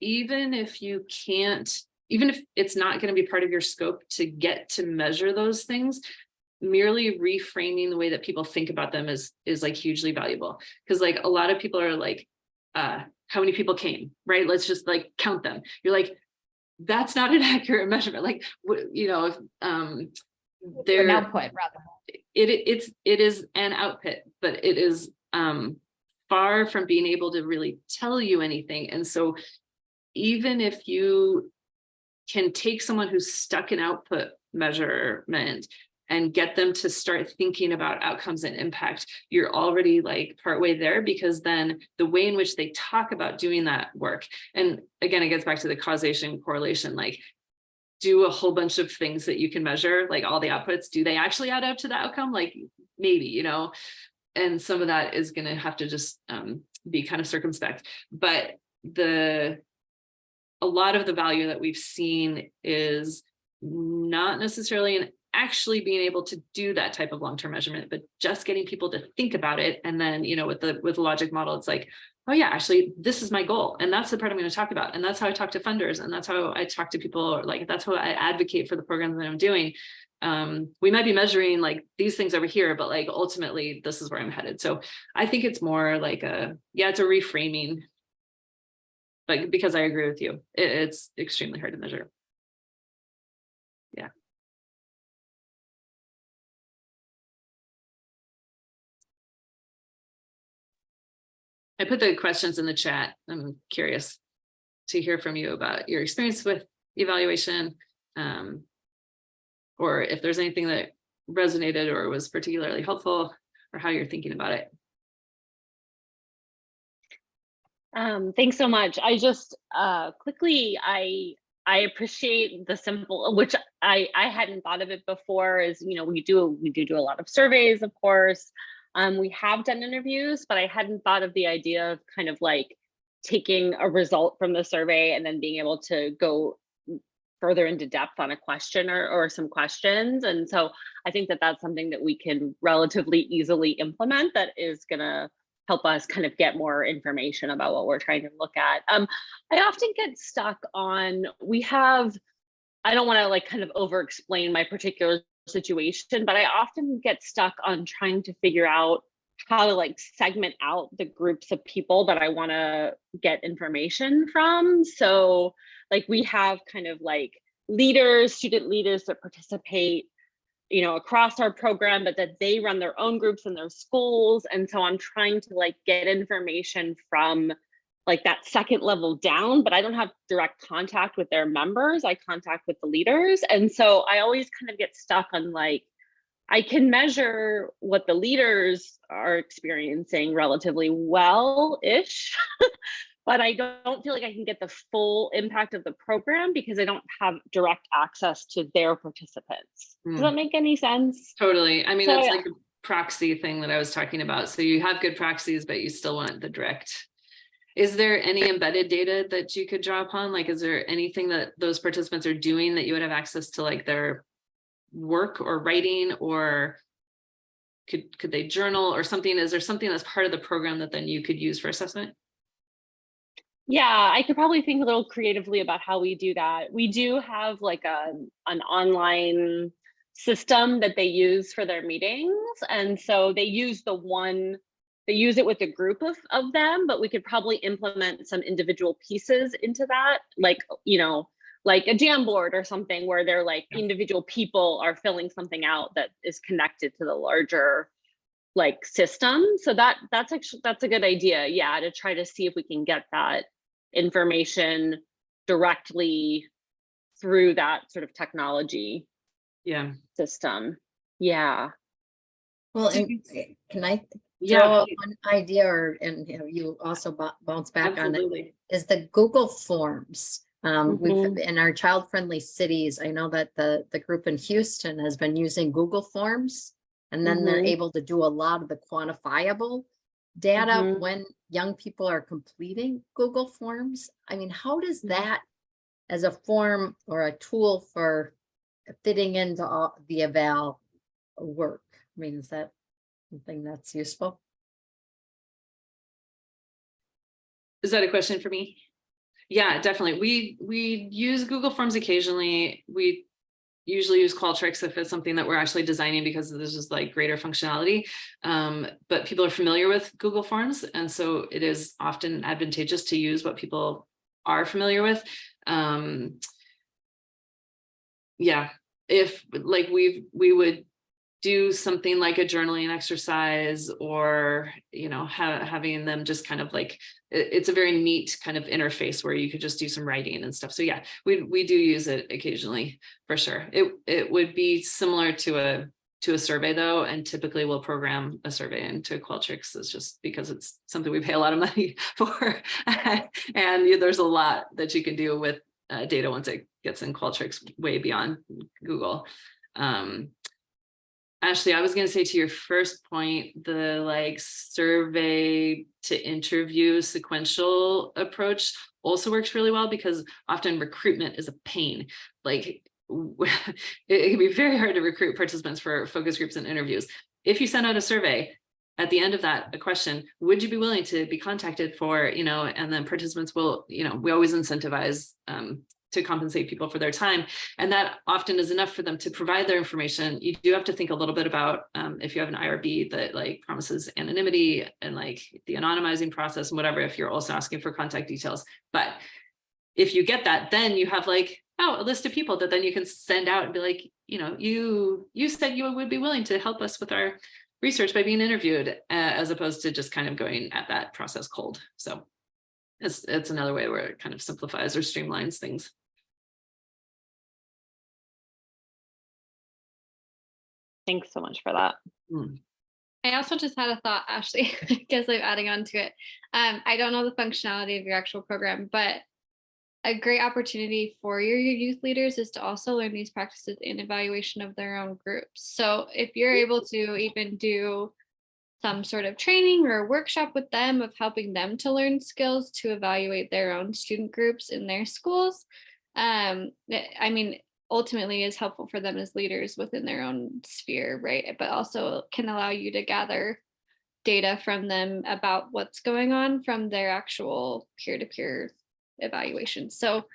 even if it's not going to be part of your scope to get to measure those things, merely reframing the way that people think about them is like hugely valuable. Because like a lot of people are like, how many people came, right? Let's just like count them. You're like, that's not an accurate measurement. Like, you know, An output rather. It is an output, but it is far from being able to really tell you anything. And so even if you can take someone who's stuck in output measurement and get them to start thinking about outcomes and impact, you're already like partway there, because then the way in which they talk about doing that work, and again, it gets back to the causation correlation, like do a whole bunch of things that you can measure, like all the outputs, do they actually add up to the outcome? Like maybe, you know, and some of that is going to have to just be kind of circumspect. But a lot of the value that we've seen is not necessarily in actually being able to do that type of long-term measurement, but just getting people to think about it. And then, you know, with the logic model, it's like, oh yeah, actually, this is my goal. And that's the part I'm going to talk about. And that's how I talk to funders. And that's how I talk to people, or like, that's how I advocate for the programs that I'm doing. We might be measuring like these things over here, but like, ultimately, this is where I'm headed. So I think it's more like it's a reframing. But because I agree with you, it's extremely hard to measure. Yeah. I put the questions in the chat. I'm curious to hear from you about your experience with evaluation, or if there's anything that resonated or was particularly helpful, or how you're thinking about it. Thanks so much. I just quickly, I appreciate the simple, which I hadn't thought of it before, is, you know, we do a lot of surveys, of course. We have done interviews, but I hadn't thought of the idea of kind of like taking a result from the survey and then being able to go further into depth on a question or some questions. And so I think that that's something that we can relatively easily implement that is going to help us kind of get more information about what we're trying to look at. I often get stuck on, I don't want to like kind of over explain my particular situation, but I often get stuck on trying to figure out how to like segment out the groups of people that I want to get information from. So like we have kind of like student leaders that participate, you know, across our program, but that they run their own groups in their schools. And so I'm trying to like get information from like that second level down, but I don't have direct contact with their members. I contact with the leaders. And so I always kind of get stuck on like, I can measure what the leaders are experiencing relatively well-ish, but I don't feel like I can get the full impact of the program because I don't have direct access to their participants. Does that make any sense? Totally. I mean, that's like a proxy thing that I was talking about. So you have good proxies, but you still want the direct. Is there any embedded data that you could draw upon? Like, is there anything that those participants are doing that you would have access to, like their work or writing or could they journal or something? Is there something that's part of the program that then you could use for assessment? Yeah, I could probably think a little creatively about how we do that. We do have like an online system that they use for their meetings. And so they use it with a group of them, but we could probably implement some individual pieces into that, like, like a Jamboard or something where they're like individual people are filling something out that is connected to the larger like system. So that's a good idea. Yeah, to try to see if we can get that information directly through that sort of technology system. Yeah. Well, and can I throw out one idea, and you also bounce back on it, is the Google Forms. We've in our child-friendly cities, I know that the group in Houston has been using Google Forms, and then they're able to do a lot of the quantifiable data when young people are completing Google Forms. I mean, how does that as a form or a tool for fitting into all the eval work? I mean, is that something that's useful? Is that a question for me? Yeah, definitely. We use Google Forms occasionally. We usually use Qualtrics if it's something that we're actually designing because this is like greater functionality. But people are familiar with Google Forms, and so it is often advantageous to use what people are familiar with. Yeah, if like we would do something like a journaling exercise, or having them just kind of like, it's a very neat kind of interface where you could just do some writing and stuff. So yeah, we do use it occasionally for sure. It would be similar to a survey though, and typically we'll program a survey into Qualtrics. It's just because it's something we pay a lot of money for, and there's a lot that you can do with data once it gets in Qualtrics, way beyond Google. Ashley, I was going to say to your first point, the like survey to interview sequential approach also works really well, because often recruitment is a pain. Like it can be very hard to recruit participants for focus groups and interviews. If you send out a survey, at the end of that, a question, would you be willing to be contacted for, and then participants will, we always incentivize to compensate people for their time. And that often is enough for them to provide their information. You do have to think a little bit about if you have an IRB that like promises anonymity and like the anonymizing process and whatever, if you're also asking for contact details. But if you get that, then you have like, a list of people that then you can send out and be like, you said you would be willing to help us with our research by being interviewed, as opposed to just kind of going at that process cold. So it's another way where it kind of simplifies or streamlines things. Thanks so much for that. I also just had a thought, Ashley. I guess I'm adding on to it. I don't know the functionality of your actual program, but a great opportunity for your youth leaders is to also learn these practices in evaluation of their own groups. So if you're able to even do some sort of training or workshop with them of helping them to learn skills to evaluate their own student groups in their schools, I mean, ultimately is helpful for them as leaders within their own sphere, right? But also can allow you to gather data from them about what's going on from their actual peer-to-peer evaluation. So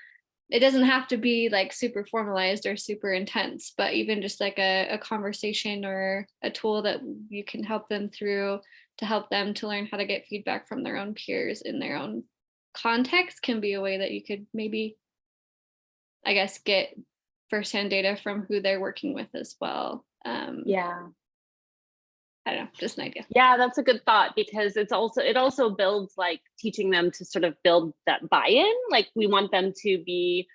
it doesn't have to be like super formalized or super intense, but even just like a conversation or a tool that you can help them through to help them to learn how to get feedback from their own peers in their own context can be a way that you could maybe, I guess, get firsthand data from who they're working with as well. Yeah. I don't know, just an idea. Yeah, that's a good thought, because it also builds like teaching them to sort of build that buy-in. Like we want them to be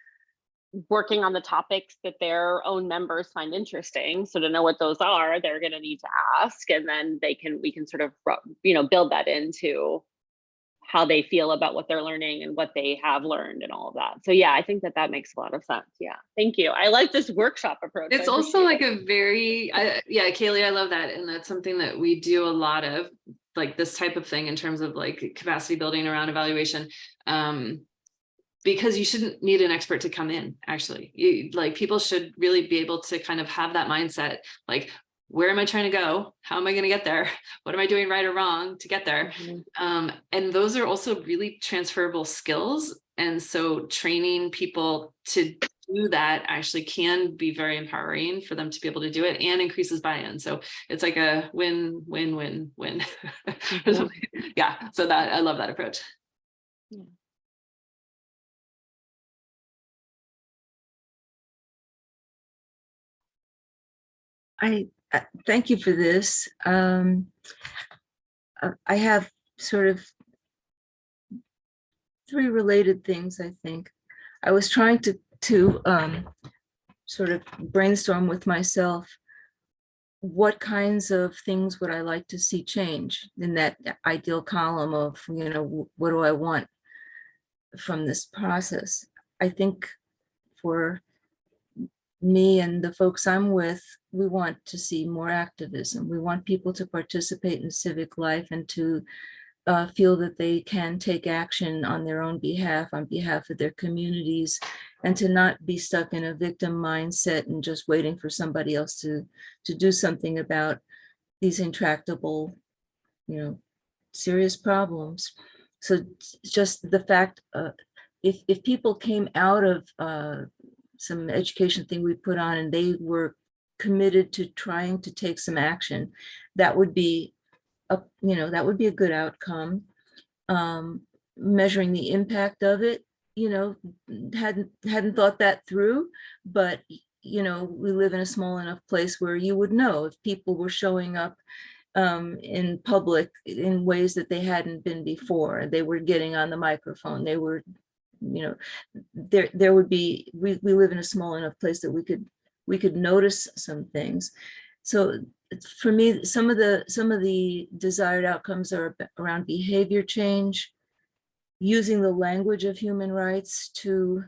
working on the topics that their own members find interesting. So to know what those are, they're going to need to ask, and then we can sort of, build that into how they feel about what they're learning and what they have learned and all of that. So yeah, I think that makes a lot of sense. Yeah, thank you. I like this workshop approach. It's also like a very, yeah, Kaylee, I love that. And that's something that we do a lot of, like this type of thing in terms of like capacity building around evaluation. Because you shouldn't need an expert to come in, actually. People should really be able to kind of have that mindset. Like, where am I trying to go? How am I going to get there? What am I doing right or wrong to get there? And those are also really transferable skills. And so training people to do that actually can be very empowering for them to be able to do it, and increases buy-in. So it's like a win, win, win, win. Yeah. So that, I love that approach. I thank you for this. I have sort of 3 related things, I think. I was trying to sort of brainstorm with myself, what kinds of things would I like to see change in that ideal column of, what do I want from this process? I think for me and the folks I'm with, we want to see more activism. We want people to participate in civic life and to feel that they can take action on their own behalf, on behalf of their communities, and to not be stuck in a victim mindset and just waiting for somebody else to do something about these intractable, serious problems. So just the fact, if people came out of some education thing we put on and they were committed to trying to take some action, that would be a good outcome. Measuring the impact of it, hadn't thought that through, but we live in a small enough place where you would know if people were showing up in public in ways that they hadn't been before. They were getting on the microphone. They were, there would be, we live in a small enough place that we could notice some things. So for me, some of the desired outcomes are around behavior change, using the language of human rights to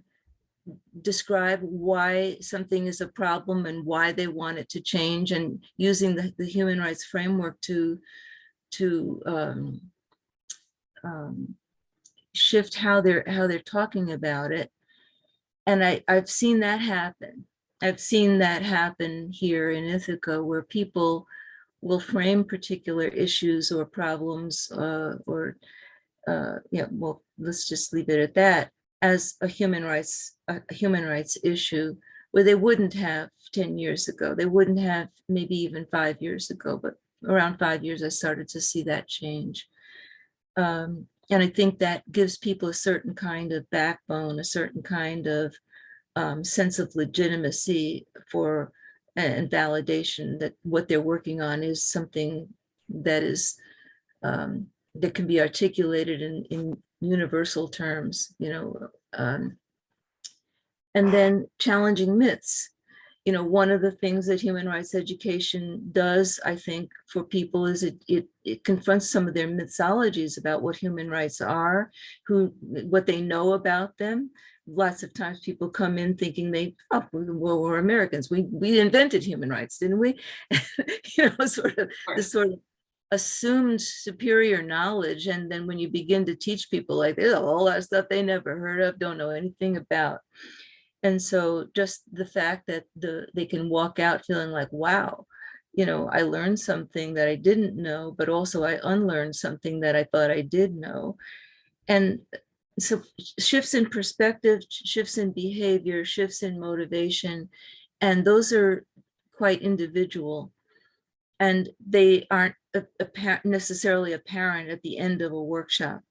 describe why something is a problem and why they want it to change, and using the human rights framework to shift how they're talking about it. And I've seen that happen. I've seen that happen here in Ithaca, where people will frame particular issues or problems, well, let's just leave it at that, as a human rights issue, where they wouldn't have 10 years ago. They wouldn't have maybe even 5 years ago, but around 5 years, I started to see that change. And I think that gives people a certain kind of backbone, a certain kind of sense of legitimacy for and validation that what they're working on is something that is that can be articulated in universal terms, and then challenging myths. One of the things that human rights education does, I think, for people is it confronts some of their mythologies about what human rights are, what they know about them. Lots of times people come in thinking we're Americans. We invented human rights, didn't we? Sort of this sort of assumed superior knowledge. And then when you begin to teach people, like, there's a whole lot of stuff they never heard of, don't know anything about. And so just the fact that they can walk out feeling like, wow, I learned something that I didn't know, but also I unlearned something that I thought I did know. And so shifts in perspective, shifts in behavior, shifts in motivation, and those are quite individual. And they aren't necessarily apparent at the end of a workshop.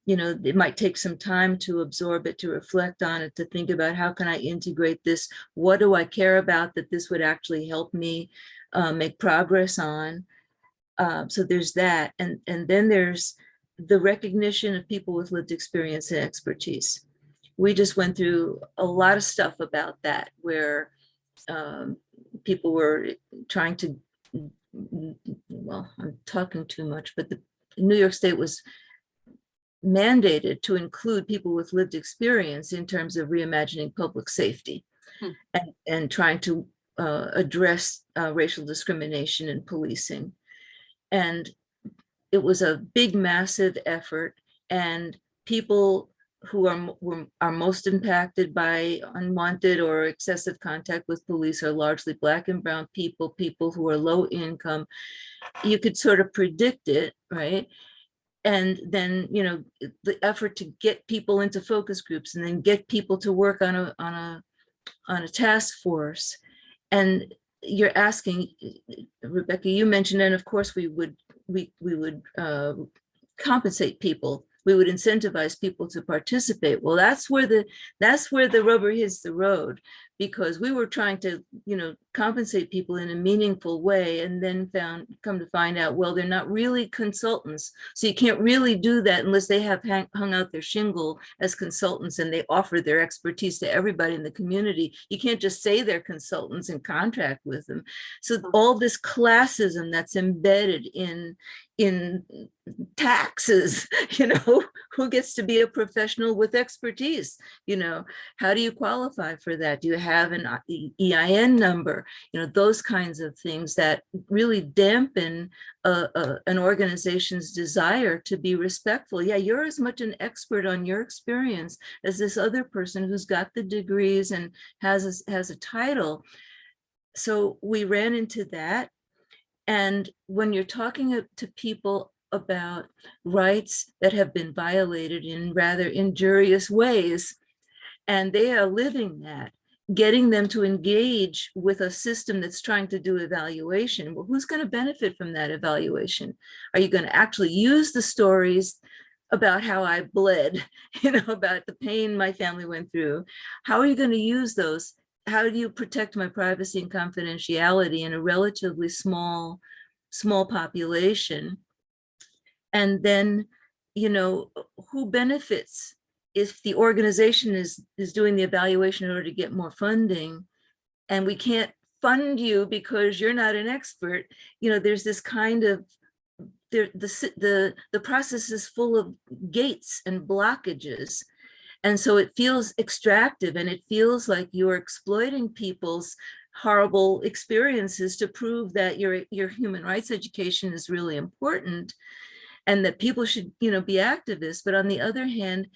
It might take some time to absorb it, to reflect on it, to think about how can I integrate this? What do I care about that this would actually help me make progress on? So there's that. And then there's the recognition of people with lived experience and expertise. We just went through a lot of stuff about that, where people were trying to, well, I'm talking too much, but the New York State was mandated to include people with lived experience in terms of reimagining public safety and trying to address racial discrimination in policing. And it was a big, massive effort, and people are most impacted by unwanted or excessive contact with police are largely Black and brown people, people who are low income. You could sort of predict it, right? And then, you know, the effort to get people into focus groups and then get people to work on a task force. And you're asking, Rebecca, you mentioned, and of course we would compensate people. We would incentivize people to participate. Well, that's where the rubber hits the road, because we were trying to, you know, compensate people in a meaningful way, and then come to find out, well, they're not really consultants. So you can't really do that unless they have hung out their shingle as consultants and they offer their expertise to everybody in the community. You can't just say they're consultants and contract with them. So all this classism that's embedded in taxes, you know, who gets to be a professional with expertise? You know, how do you qualify for that? Do you have an EIN number? You know, those kinds of things that really dampen an organization's desire to be respectful. Yeah, you're as much an expert on your experience as this other person who's got the degrees and has a title. So we ran into that. And when you're talking to people about rights that have been violated in rather injurious ways, and they are living that, getting them to engage with a system that's trying to do evaluation, well, who's going to benefit from that evaluation? Are you going to actually use the stories about how I bled, you know, about the pain my family went through? How are you going to use those? How do you protect my privacy and confidentiality in a relatively small population? And then, you know, who benefits if the organization is doing the evaluation in order to get more funding, and we can't fund you because you're not an expert? You know, there's this kind of, the process is full of gates and blockages. And so it feels extractive, and it feels like you're exploiting people's horrible experiences to prove that your human rights education is really important and that people should, you know, be activists. But on the other hand,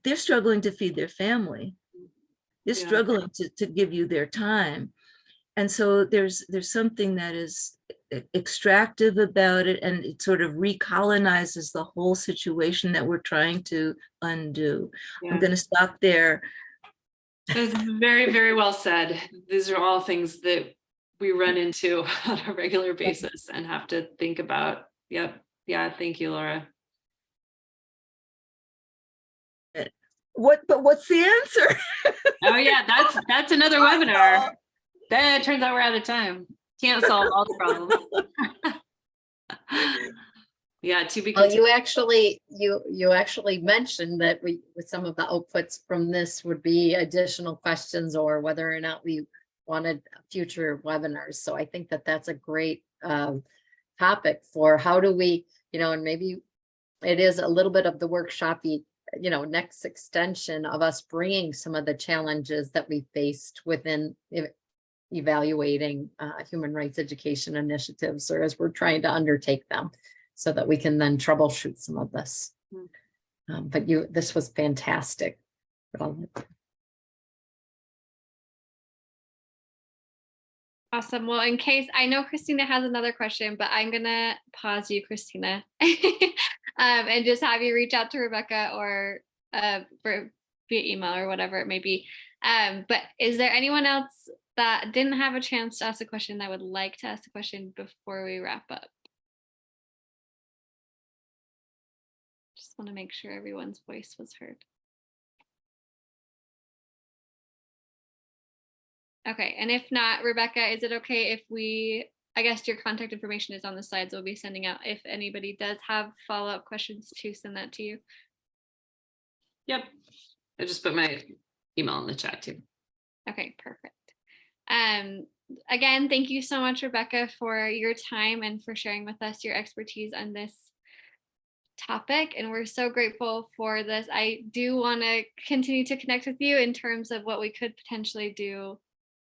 they're struggling to feed their family. They're struggling to give you their time. And so there's something that is extractive about it, and it sort of recolonizes the whole situation that we're trying to undo. Yeah. I'm going to stop there. That's very, very well said. These are all things that we run into on a regular basis and have to think about. Yep. Yeah. Thank you, Laura. But what's the answer? Oh yeah, that's another webinar. Then it turns out we're out of time. Can't solve all the problems. Yeah, to be well, you actually mentioned that with some of the outputs from this would be additional questions, or whether or not we wanted future webinars. So I think that that's a great topic for how do we, you know, and maybe it is a little bit of the workshopy, you know, next extension of us bringing some of the challenges that we faced within evaluating human rights education initiatives, or as we're trying to undertake them, so that we can then troubleshoot some of this. But this was fantastic. Awesome. Well, in case, I know Christina has another question, but I'm gonna pause you, Christina, and just have you reach out to Rebecca or via email or whatever it may be. But is there anyone else that didn't have a chance to ask a question that would like to ask a question before we wrap up? Just want to make sure everyone's voice was heard. Okay, and if not, Rebecca, is it okay if I guess your contact information is on the slides we'll be sending out. If anybody does have follow-up questions, to send that to you. Yep, I just put my email in the chat too. Okay, perfect. Again, thank you so much, Rebecca, for your time and for sharing with us your expertise on this topic. And we're so grateful for this. I do want to continue to connect with you in terms of what we could potentially do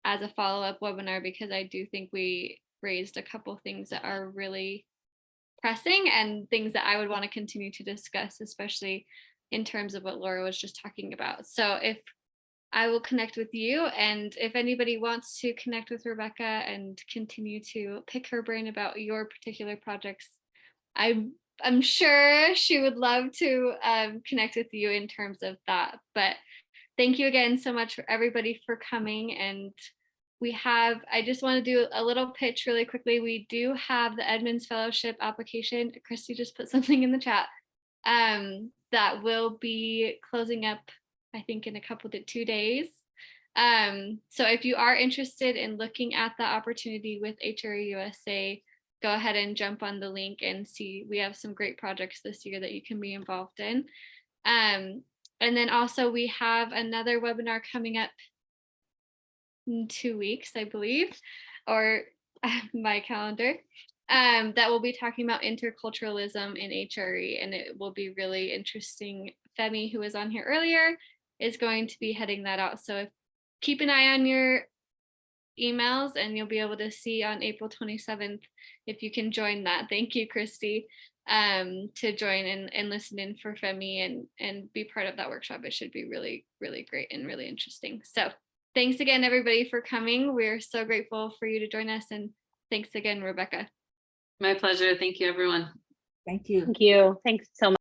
as a follow-up webinar, because I do think we raised a couple things that are really pressing and things that I would want to continue to discuss, especially in terms of what Laura was just talking about. So if I will connect with you, and if anybody wants to connect with Rebecca and continue to pick her brain about your particular projects, I'm sure she would love to connect with you in terms of that. But thank you again so much for everybody for coming. And I just want to do a little pitch really quickly. We do have the Edmonds Fellowship application. Christy just put something in the chat that will be closing up, I think, in 2 days. So if you are interested in looking at the opportunity with HRE USA, go ahead and jump on the link and see. We have some great projects this year that you can be involved in. And then also we have another webinar coming up in 2 weeks, I believe, or my calendar, that will be talking about interculturalism in HRE, and it will be really interesting. Femi, who was on here earlier, is going to be heading that out. So keep an eye on your emails, and you'll be able to see on April 27th if you can join that. Thank you, Christy, to join and listen in for Femi and be part of that workshop. It should be really, really great and really interesting. So thanks again, everybody, for coming. We're so grateful for you to join us, and thanks again, Rebecca. My pleasure. Thank you, everyone. Thank you. Thank you. Thanks so much.